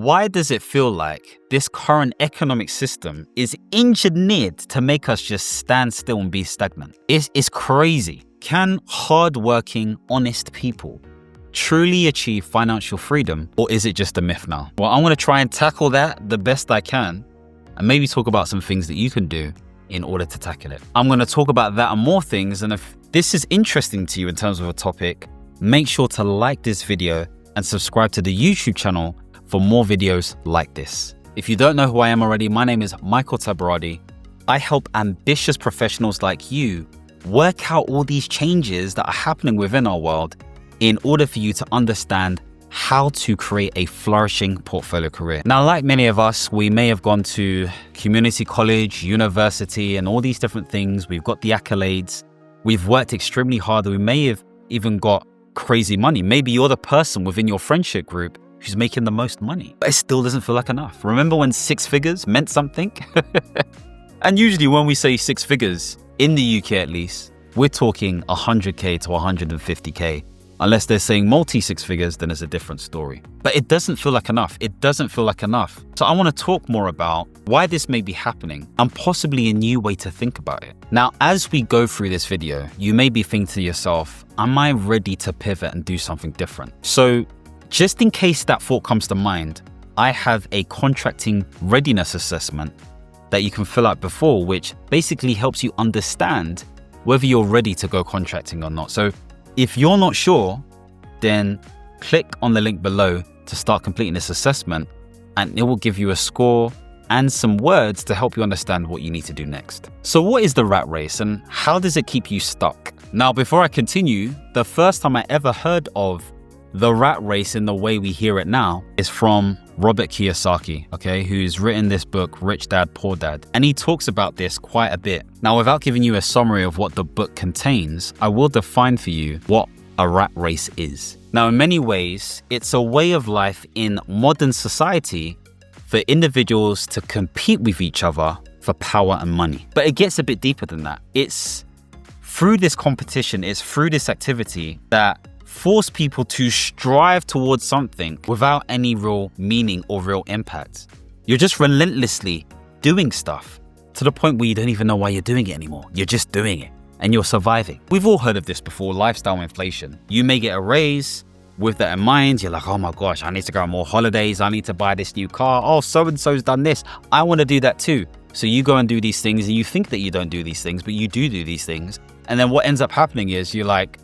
Why does it feel like this current economic system is engineered to make us just stand still and be stagnant? It's crazy. Can hardworking, honest people truly achieve financial freedom, or is it just a myth now? Well, I'm going to try and tackle that the best I can and maybe talk about some things that you can do in order to tackle it. I'm going to talk about that and more things, and if this is interesting to you in terms of a topic, make sure to like this video and subscribe to the YouTube channel for more videos like this. If you don't know who I am already, my name is Michael Tabirade. I help ambitious professionals like you work out all these changes that are happening within our world in order for you to understand how to create a flourishing portfolio career. Now, like many of us, we may have gone to community college, university, and all these different things. We've got the accolades. We've worked extremely hard. We may have even got crazy money. Maybe you're the person within your friendship group who's making the most money, but it still doesn't feel like enough. Remember when 6 figures meant something? And usually when we say 6 figures, in the UK at least, we're talking 100K to 150K. Unless they're saying multi-6 figures, then it's a different story. But it doesn't feel like enough. It doesn't feel like enough. So I want to talk more about why this may be happening and possibly a new way to think about it. Now, as we go through this video, you may be thinking to yourself, am I ready to pivot and do something different? So just in case that thought comes to mind, I have a contracting readiness assessment that you can fill out before, which basically helps you understand whether you're ready to go contracting or not. So if you're not sure, then click on the link below to start completing this assessment, and it will give you a score and some words to help you understand what you need to do next. So what is the rat race and how does it keep you stuck? Now, before I continue, the first time I ever heard of the rat race in the way we hear it now is from Robert Kiyosaki, okay, who's written this book, Rich Dad, Poor Dad. And he talks about this quite a bit. Now, without giving you a summary of what the book contains, I will define for you what a rat race is. Now, in many ways, it's a way of life in modern society for individuals to compete with each other for power and money. But it gets a bit deeper than that. It's through this competition, it's through this activity that force people to strive towards something without any real meaning or real impact. You're just relentlessly doing stuff to the point where you don't even know why you're doing it anymore. You're just doing it and you're surviving. We've all heard of this before, lifestyle inflation. You may get a raise. With that in mind, you're like, oh my gosh, I need to go on more holidays. I need to buy this new car. Oh, so-and-so's done this. I want to do that too. So you go and do these things and you think that you don't do these things, but you do these things. And then what ends up happening is you're like,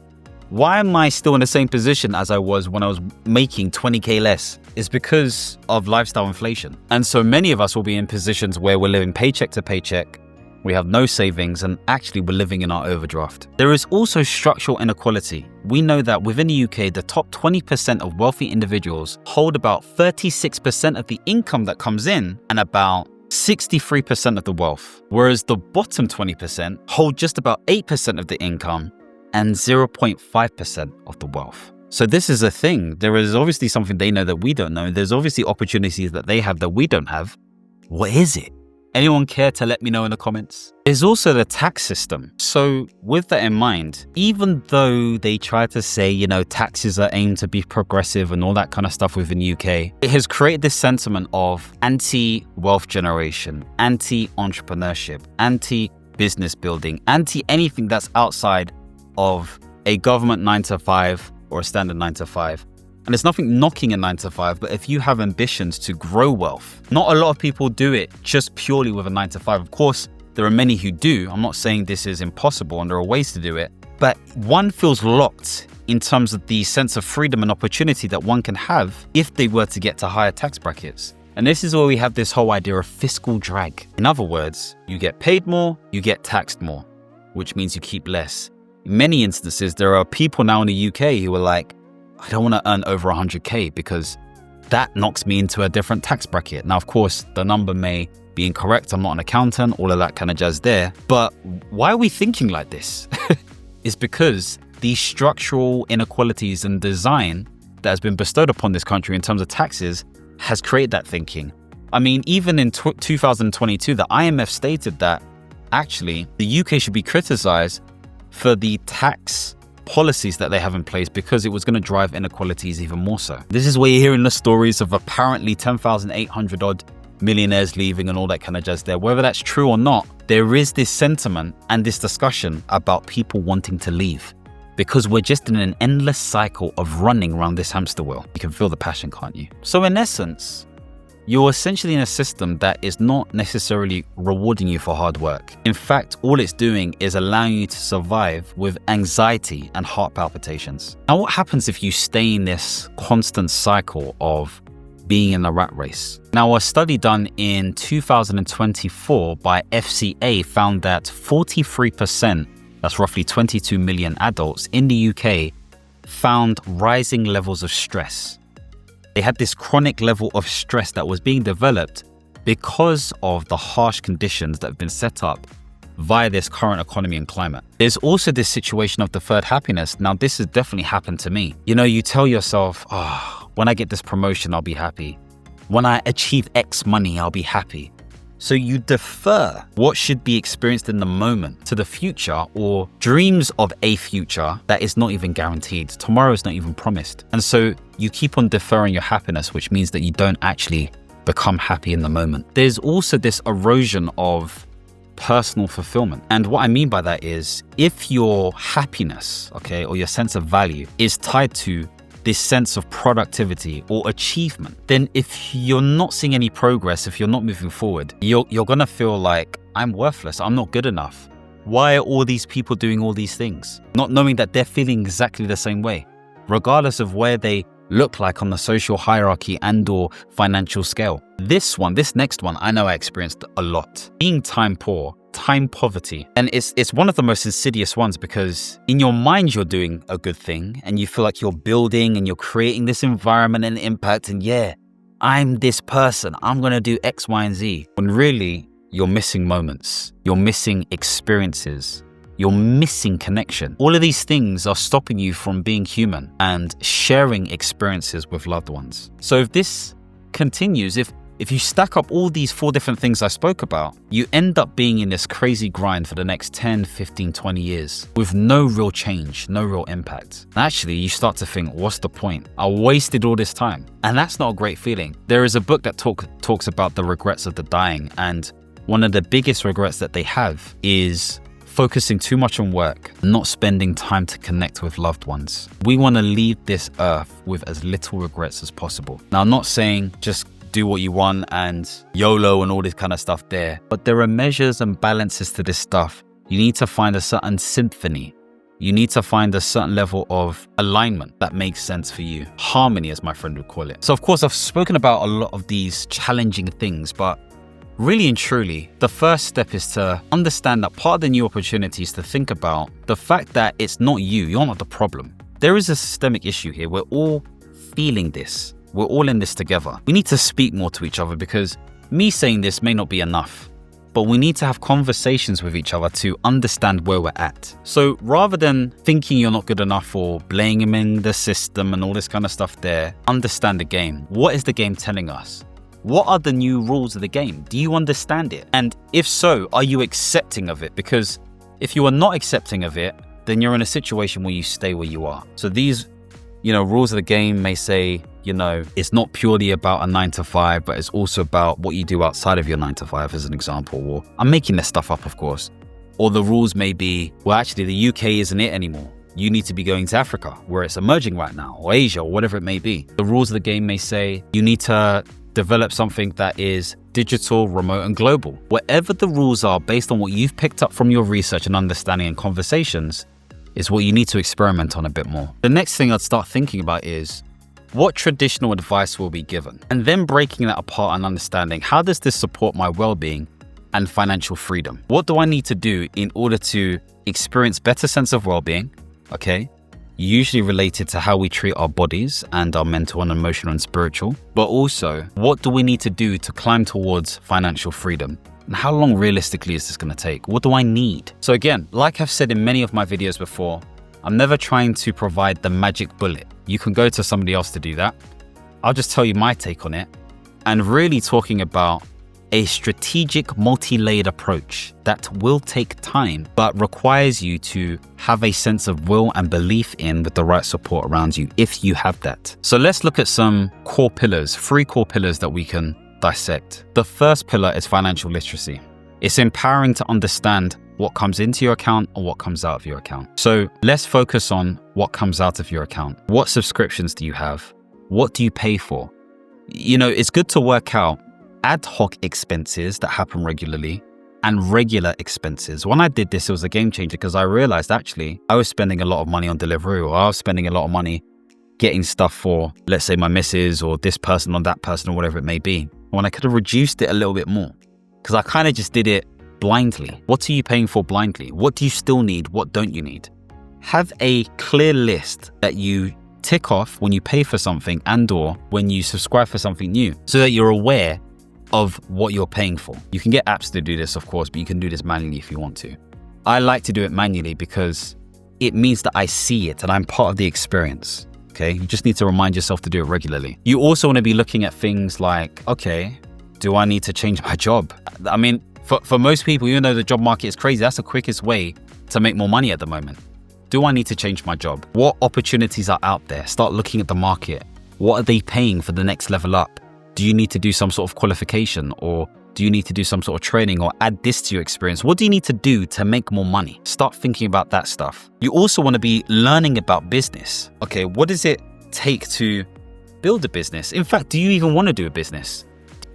why am I still in the same position as I was when I was making 20K less? It's because of lifestyle inflation. And so many of us will be in positions where we're living paycheck to paycheck. We have no savings and actually we're living in our overdraft. There is also structural inequality. We know that within the UK, the top 20% of wealthy individuals hold about 36% of the income that comes in and about 63% of the wealth, whereas the bottom 20% hold just about 8% of the income and 0.5% of the wealth. So this is a thing. There is obviously something they know that we don't know. There's obviously opportunities that they have that we don't have. What is it? Anyone care to let me know in the comments? There's also the tax system. So with that in mind, even though they try to say, you know, taxes are aimed to be progressive and all that kind of stuff within the UK, it has created this sentiment of anti-wealth generation, anti-entrepreneurship, anti-business building, anti-anything that's outside of a government 9-to-5 or a standard 9-to-5. And there's nothing knocking a 9-to-5, but if you have ambitions to grow wealth, not a lot of people do it just purely with a 9-to-5. Of course, there are many who do. I'm not saying this is impossible and there are ways to do it, but one feels locked in terms of the sense of freedom and opportunity that one can have if they were to get to higher tax brackets. And this is where we have this whole idea of fiscal drag. In other words, you get paid more, you get taxed more, which means you keep less. In many instances, there are people now in the UK who are like, I don't want to earn over 100K because that knocks me into a different tax bracket. Now, of course, the number may be incorrect. I'm not an accountant, all of that kind of jazz there. But why are we thinking like this? It's because these structural inequalities and design that has been bestowed upon this country in terms of taxes has created that thinking. I mean, even in 2022, the IMF stated that actually the UK should be criticized for the tax policies that they have in place because it was going to drive inequalities even more so. This is where you're hearing the stories of apparently 10,800 odd millionaires leaving and all that kind of jazz there. Whether that's true or not, there is this sentiment and this discussion about people wanting to leave because we're just in an endless cycle of running around this hamster wheel. You can feel the passion, can't you? So in essence, you're essentially in a system that is not necessarily rewarding you for hard work. In fact, all it's doing is allowing you to survive with anxiety and heart palpitations. Now, what happens if you stay in this constant cycle of being in the rat race? Now, a study done in 2024 by FCA found that 43%, that's roughly 22 million adults in the UK, found rising levels of stress. They had this chronic level of stress that was being developed because of the harsh conditions that have been set up via this current economy and climate. There's also this situation of deferred happiness. Now, this has definitely happened to me. You know, you tell yourself, when I get this promotion, I'll be happy. When I achieve X money, I'll be happy. So you defer what should be experienced in the moment to the future, or dreams of a future that is not even guaranteed. Tomorrow is not even promised. And so you keep on deferring your happiness, which means that you don't actually become happy in the moment. There's also this erosion of personal fulfillment. And what I mean by that is if your happiness, or your sense of value is tied to this sense of productivity or achievement, then if you're not seeing any progress, if you're not moving forward, you're gonna feel like, I'm worthless, I'm not good enough. Why are all these people doing all these things? Not knowing that they're feeling exactly the same way, regardless of where they look like on the social hierarchy and or financial scale. This next one, I know I experienced a lot. Being time poor, time poverty. And it's one of the most insidious ones because in your mind, you're doing a good thing and you feel like you're building and you're creating this environment and impact. And yeah, I'm this person, I'm going to do X, Y, and Z. When really you're missing moments, you're missing experiences, you're missing connection. All of these things are stopping you from being human and sharing experiences with loved ones. So if this continues, if you stack up all these 4 different things I spoke about, you end up being in this crazy grind for the next 10, 15, 20 years with no real change, no real impact. And actually, you start to think, what's the point? I wasted all this time. And that's not a great feeling. There is a book that talks about the regrets of the dying. And one of the biggest regrets that they have is focusing too much on work, not spending time to connect with loved ones. We want to leave this earth with as little regrets as possible. Now, I'm not saying just do what you want and YOLO and all this kind of stuff there, but there are measures and balances to this stuff. You need to find a certain symphony. You need to find a certain level of alignment that makes sense for you. Harmony, as my friend would call it. So of course, I've spoken about a lot of these challenging things, but really and truly, the first step is to understand that part of the new opportunity is to think about the fact that it's not you, you're not the problem. There is a systemic issue here. We're all feeling this. We're all in this together. We need to speak more to each other because me saying this may not be enough, but we need to have conversations with each other to understand where we're at. So rather than thinking you're not good enough or blaming the system and all this kind of stuff there, understand the game. What is the game telling us? What are the new rules of the game? Do you understand it? And if so, are you accepting of it? Because if you are not accepting of it, then you're in a situation where you stay where you are. So these, rules of the game may say, it's not purely about a 9 to 5, but it's also about what you do outside of your 9 to 5, as an example. Or I'm making this stuff up, of course. Or the rules may be, well, actually, the UK isn't it anymore. You need to be going to Africa, where it's emerging right now, or Asia, or whatever it may be. The rules of the game may say you need to develop something that is digital, remote, and global. Whatever the rules are, based on what you've picked up from your research and understanding and conversations, is what you need to experiment on a bit more. The next thing I'd start thinking about is, what traditional advice will be given? And then breaking that apart and understanding, how does this support my well-being and financial freedom? What do I need to do in order to experience better sense of well-being? Usually related to how we treat our bodies and our mental and emotional and spiritual. But also, what do we need to do to climb towards financial freedom? And how long realistically is this going to take? What do I need? So again, like I've said in many of my videos before, I'm never trying to provide the magic bullet. You can go to somebody else to do that. I'll just tell you my take on it and really talking about a strategic, multi-layered approach that will take time, but requires you to have a sense of will and belief in with the right support around you, if you have that. So let's look at some core pillars, 3 core pillars that we can dissect. The first pillar is financial literacy. It's empowering to understand what comes into your account and what comes out of your account. So let's focus on what comes out of your account. What subscriptions do you have? What do you pay for? It's good to work out ad hoc expenses that happen regularly and regular expenses. When I did this, it was a game changer because I realized actually I was spending a lot of money on delivery, or I was spending a lot of money getting stuff for, let's say, my missus or this person or that person or whatever it may be, when I could have reduced it a little bit more, because I kind of just did it blindly. What are you paying for blindly? What do you still need? What don't you need? Have a clear list that you tick off when you pay for something and or when you subscribe for something new, so that you're aware of what you're paying for. You can get apps to do this, of course, but you can do this manually if you want to. I like to do it manually because it means that I see it and I'm part of the experience. Okay, you just need to remind yourself to do it regularly. You also want to be looking at things like, okay, do I need to change my job? I mean, for most people, even though the job market is crazy, that's the quickest way to make more money at the moment. Do I need to change my job? What opportunities are out there? Start looking at the market. What are they paying for the next level up? Do you need to do some sort of qualification, or do you need to do some sort of training, or add this to your experience? What do you need to do to make more money? Start thinking about that stuff. You also want to be learning about business. Okay, what does it take to build a business? In fact, do you even want to do a business?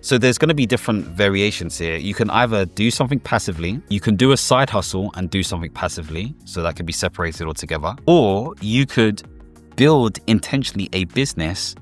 So there's going to be different variations here. You can either do something passively, you can do a side hustle and do something passively, so that could be separated altogether, or you could build intentionally a business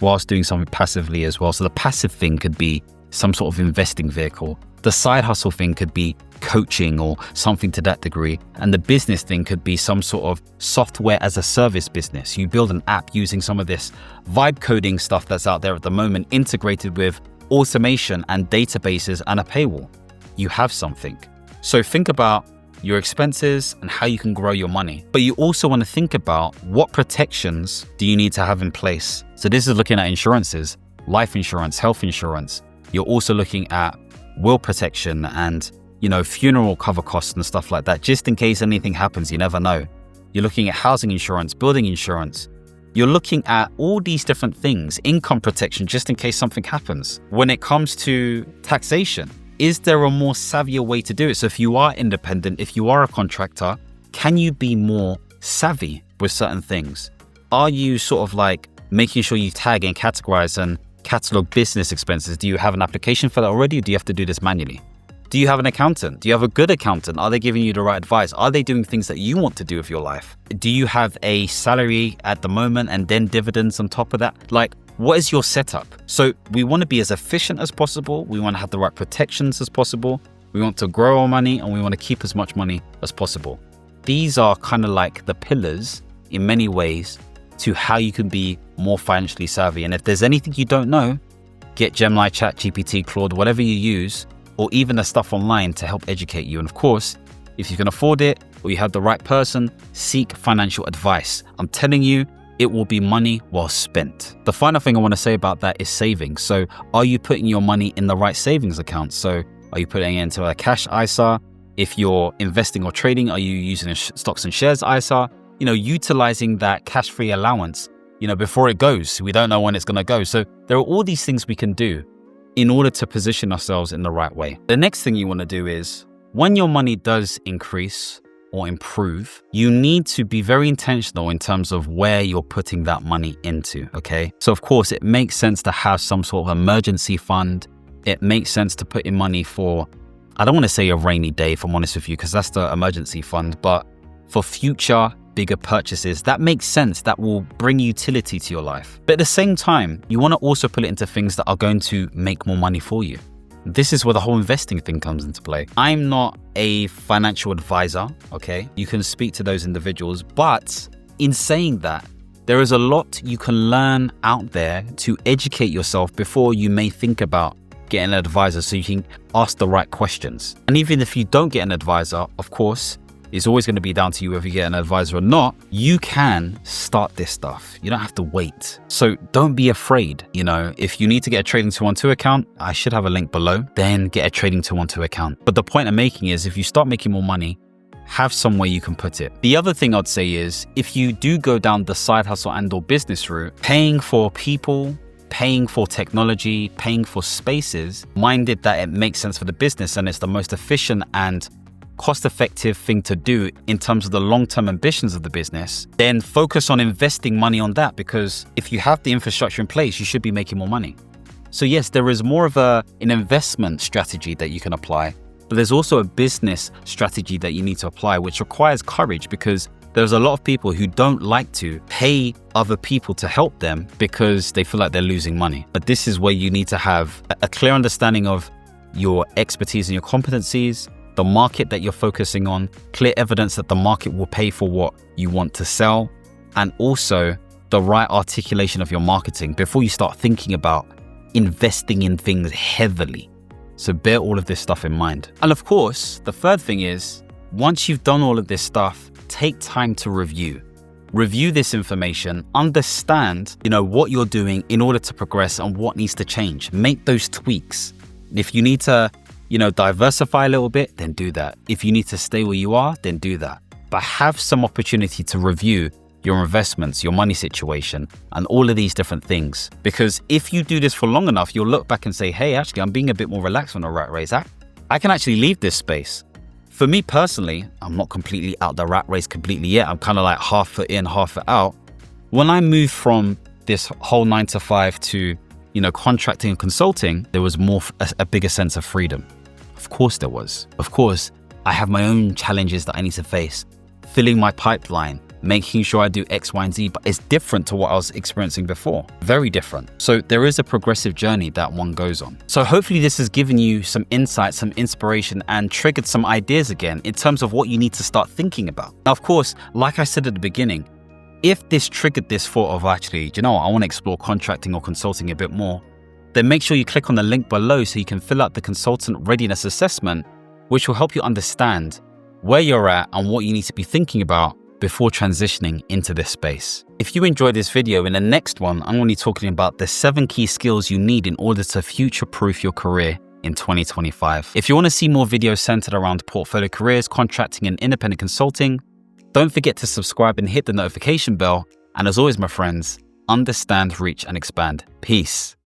whilst doing something passively as well. So the passive thing could be some sort of investing vehicle. The side hustle thing could be coaching or something to that degree. And the business thing could be some sort of software as a service business. You build an app using some of this vibe coding stuff that's out there at the moment, integrated with automation and databases and a paywall. You have something. So think about your expenses and how you can grow your money. But you also want to think about what protections do you need to have in place. So this is looking at insurances, life insurance, health insurance. You're also looking at will protection and, funeral cover costs and stuff like that, just in case anything happens. You never know. You're looking at housing insurance, building insurance. You're looking at all these different things, income protection, just in case something happens. When it comes to taxation, is there a more savvier way to do it? So if you are independent, if you are a contractor, can you be more savvy with certain things? Are you sort of like making sure you tag and categorize and catalog business expenses? Do you have an application for that already, or do you have to do this manually? Do you have an accountant? Do you have a good accountant? Are they giving you the right advice? Are they doing things that you want to do with your life? Do you have a salary at the moment and then dividends on top of that? Like, what is your setup? So we want to be as efficient as possible. We want to have the right protections as possible. We want to grow our money and we want to keep as much money as possible. These are kind of like the pillars in many ways to how you can be more financially savvy. And if there's anything you don't know, get Gemini, ChatGPT, Claude, whatever you use, or even the stuff online to help educate you. And of course, if you can afford it or you have the right person, seek financial advice. I'm telling you, it will be money well spent. The final thing I want to say about that is savings. So are you putting your money in the right savings account? So are you putting it into a cash ISA? If you're investing or trading, are you using a stocks and shares ISA? Utilizing that cash-free allowance, before it goes. We don't know when it's going to go. So there are all these things we can do in order to position ourselves in the right way. The next thing you want to do is, when your money does increase or improve, you need to be very intentional in terms of where you're putting that money into, okay? So of course, it makes sense to have some sort of emergency fund. It makes sense to put in money for, I don't want to say a rainy day, if I'm honest with you, because that's the emergency fund, but for future bigger purchases, that makes sense. That will bring utility to your life. But at the same time, you want to also put it into things that are going to make more money for you. This is where the whole investing thing comes into play. I'm not a financial advisor, okay? You can speak to those individuals, but in saying that, there is a lot you can learn out there to educate yourself before you may think about getting an advisor, so you can ask the right questions. And even if you don't get an advisor, of course, It's always going to be down to you whether you get an advisor or not. You can start this stuff. You don't have to wait. So don't be afraid. If you need to get a Trading 212 account, I should have a link below, then get a Trading 212 account. But the point I'm making is if you start making more money, have somewhere you can put it. The other thing I'd say is if you do go down the side hustle and/or business route, paying for people, paying for technology, paying for spaces, minded that it makes sense for the business and it's the most efficient and cost-effective thing to do in terms of the long-term ambitions of the business, then focus on investing money on that, because if you have the infrastructure in place, you should be making more money. So yes, there is more of an investment strategy that you can apply, but there's also a business strategy that you need to apply, which requires courage, because there's a lot of people who don't like to pay other people to help them because they feel like they're losing money. But this is where you need to have a clear understanding of your expertise and your competencies, the market that you're focusing on, clear evidence that the market will pay for what you want to sell, and also the right articulation of your marketing before you start thinking about investing in things heavily. So bear all of this stuff in mind. And of course, the third thing is, once you've done all of this stuff, take time to review. Review this information, understand, what you're doing in order to progress and what needs to change. Make those tweaks. If you need to, diversify a little bit, then do that. If you need to stay where you are, then do that. But have some opportunity to review your investments, your money situation, and all of these different things. Because if you do this for long enough, you'll look back and say, hey, actually, I'm being a bit more relaxed on the rat race. I can actually leave this space. For me personally, I'm not completely out the rat race completely yet. I'm kind of like half foot in, half foot out. When I moved from this whole 9 to 5 to, contracting and consulting, there was a bigger sense of freedom. Of course there was. Of course, I have my own challenges that I need to face. Filling my pipeline, making sure I do X, Y, and Z, but it's different to what I was experiencing before. Very different. So there is a progressive journey that one goes on. So hopefully this has given you some insight, some inspiration, and triggered some ideas again in terms of what you need to start thinking about. Now, of course, like I said at the beginning, if this triggered this thought of actually, I want to explore contracting or consulting a bit more, then make sure you click on the link below so you can fill out the consultant readiness assessment, which will help you understand where you're at and what you need to be thinking about before transitioning into this space. If you enjoyed this video, in the next one, I'm going to be talking about the 7 key skills you need in order to future-proof your career in 2025. If you want to see more videos centered around portfolio careers, contracting, and independent consulting, don't forget to subscribe and hit the notification bell. And as always, my friends, understand, reach, and expand. Peace.